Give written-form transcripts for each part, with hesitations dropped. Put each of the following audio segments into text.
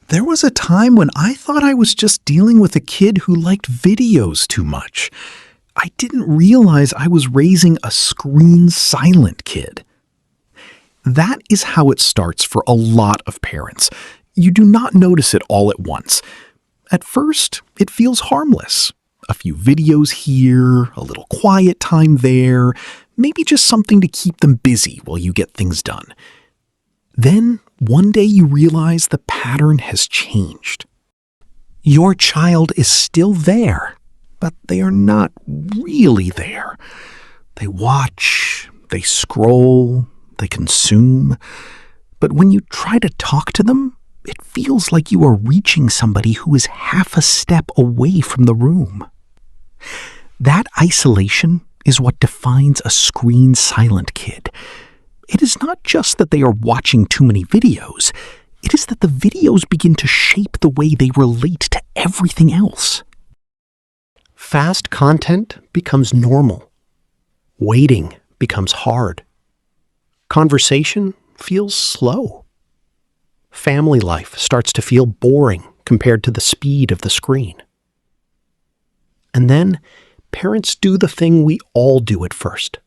There was a time when I thought I was just dealing with a kid who liked videos too much. I didn't realize I was raising a screen-silent kid. That is how it starts for a lot of parents. You do not notice it all at once. At first, it feels harmless. A few videos here, a little quiet time there, maybe just something to keep them busy while you get things done. Then, one day you realize the pattern has changed. Your child is still there, but they are not really there. They watch, they scroll, they consume. But when you try to talk to them, it feels like you are reaching somebody who is half a step away from the room. That isolation is what defines a screen-silent kid. It is not just that they are watching too many videos. It is that the videos begin to shape the way they relate to everything else. Fast content becomes normal. Waiting becomes hard. Conversation feels slow. Family life starts to feel boring compared to the speed of the screen. And then parents do the thing we all do at first.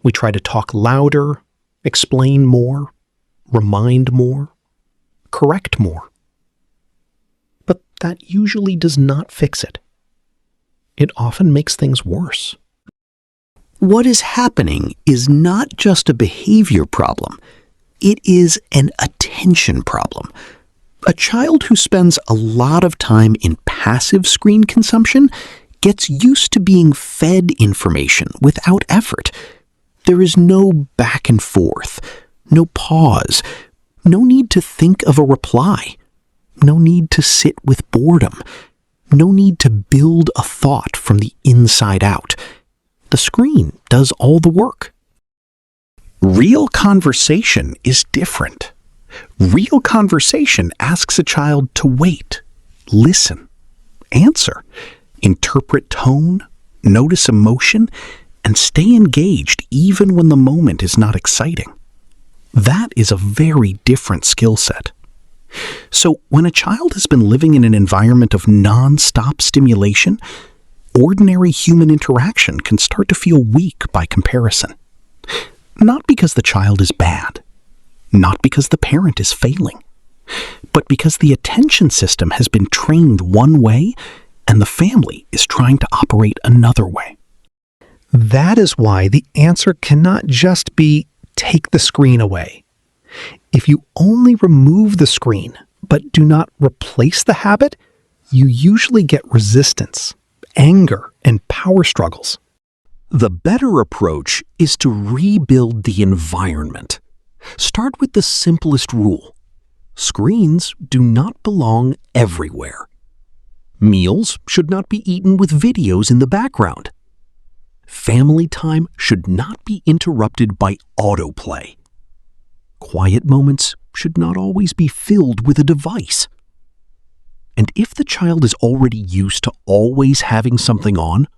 We try to talk louder, explain more, remind more, correct more. But that usually does not fix it. It often makes things worse. What is happening is not just a behavior problem. It is an attention problem. A child who spends a lot of time in passive screen consumption gets used to being fed information without effort. There is no back and forth, no pause, no need to think of a reply, no need to sit with boredom, no need to build a thought from the inside out. The screen does all the work. Real conversation is different. Real conversation asks a child to wait, listen, answer, interpret tone, notice emotion, and stay engaged even when the moment is not exciting. That is a very different skill set. So when a child has been living in an environment of non-stop stimulation, ordinary human interaction can start to feel weak by comparison. Not because the child is bad, not because the parent is failing, but because the attention system has been trained one way and the family is trying to operate another way. That is why the answer cannot just be take the screen away. If you only remove the screen but do not replace the habit, you usually get resistance, anger, and power struggles. The better approach is to rebuild the environment. Start with the simplest rule. Screens do not belong everywhere. Meals should not be eaten with videos in the background. Family time should not be interrupted by autoplay. Quiet moments should not always be filled with a device. And if the child is already used to always having something on,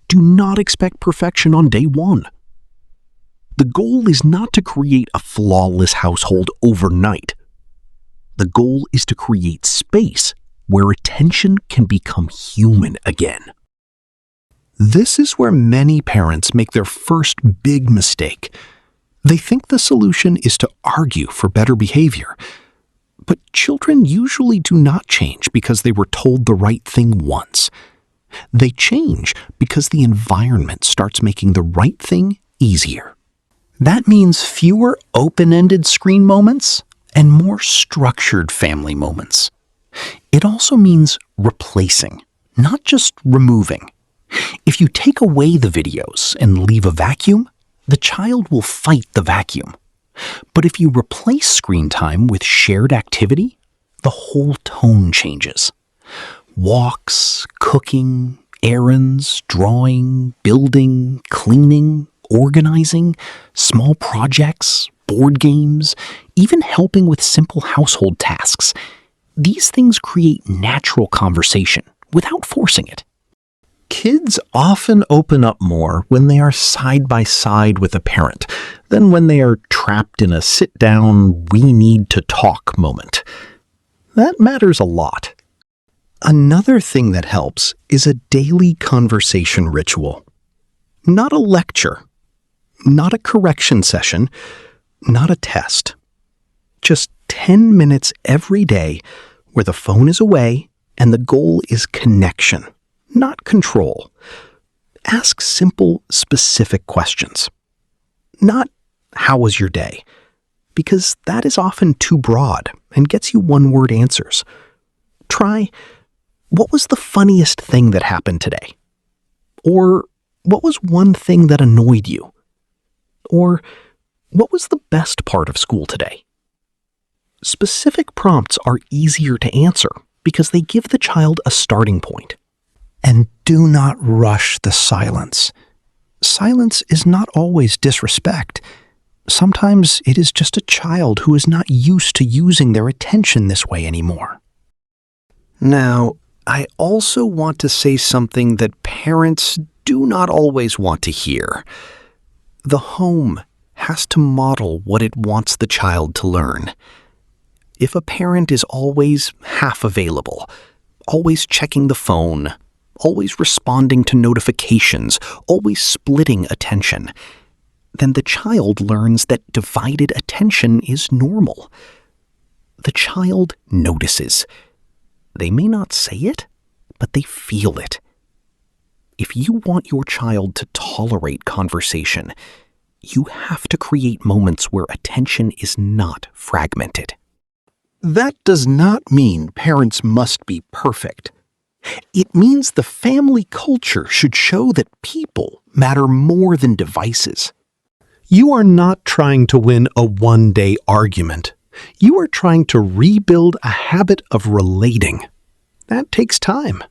do not expect perfection on day one. The goal is not to create a flawless household overnight. The goal is to create space where attention can become human again. This is where many parents make their first big mistake. They think the solution is to argue for better behavior. But children usually do not change because they were told the right thing once. They change because the environment starts making the right thing easier. That means fewer open-ended screen moments and more structured family moments. It also means replacing, not just removing. If you take away the videos and leave a vacuum, the child will fight the vacuum. But if you replace screen time with shared activity, the whole tone changes. Walks, cooking, errands, drawing, building, cleaning, organizing, small projects, board games, even helping with simple household tasks. These things create natural conversation without forcing it. Kids often open up more when they are side by side with a parent than when they are trapped in a sit-down, we need to talk moment. That matters a lot. Another thing that helps is a daily conversation ritual. Not a lecture, not a correction session, not a test. Just 10 minutes every day where the phone is away and the goal is connection, not control. Ask simple, specific questions. Not, "How was your day?" because that is often too broad and gets you one-word answers. Try, "What was the funniest thing that happened today?" Or, "What was one thing that annoyed you?" Or, "What was the best part of school today?" Specific prompts are easier to answer because they give the child a starting point. And do not rush the silence. Silence is not always disrespect. Sometimes it is just a child who is not used to using their attention this way anymore. Now, I also want to say something that parents do not always want to hear. The home has to model what it wants the child to learn. If a parent is always half available, always checking the phone, always responding to notifications, always splitting attention, then the child learns that divided attention is normal. The child notices. They may not say it, but they feel it. If you want your child to tolerate conversation, you have to create moments where attention is not fragmented. That does not mean parents must be perfect. It means the family culture should show that people matter more than devices. You are not trying to win a one-day argument. You are trying to rebuild a habit of relating. That takes time.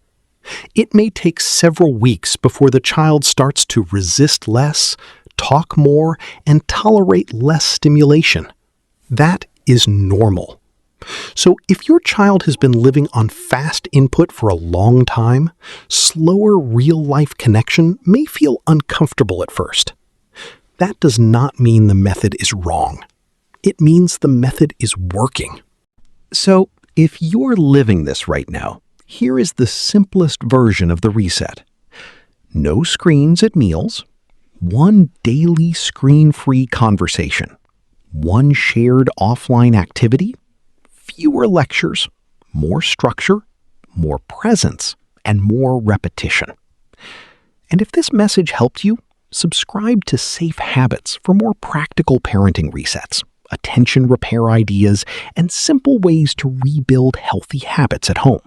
It may take several weeks before the child starts to resist less, talk more, and tolerate less stimulation. That is normal. So if your child has been living on fast input for a long time, slower real-life connection may feel uncomfortable at first. That does not mean the method is wrong. It means the method is working. So if you're living this right now, here is the simplest version of the reset. No screens at meals, one daily screen-free conversation, one shared offline activity, fewer lectures, more structure, more presence, and more repetition. And if this message helped you, subscribe to Safe Habits for more practical parenting resets, attention repair ideas, and simple ways to rebuild healthy habits at home.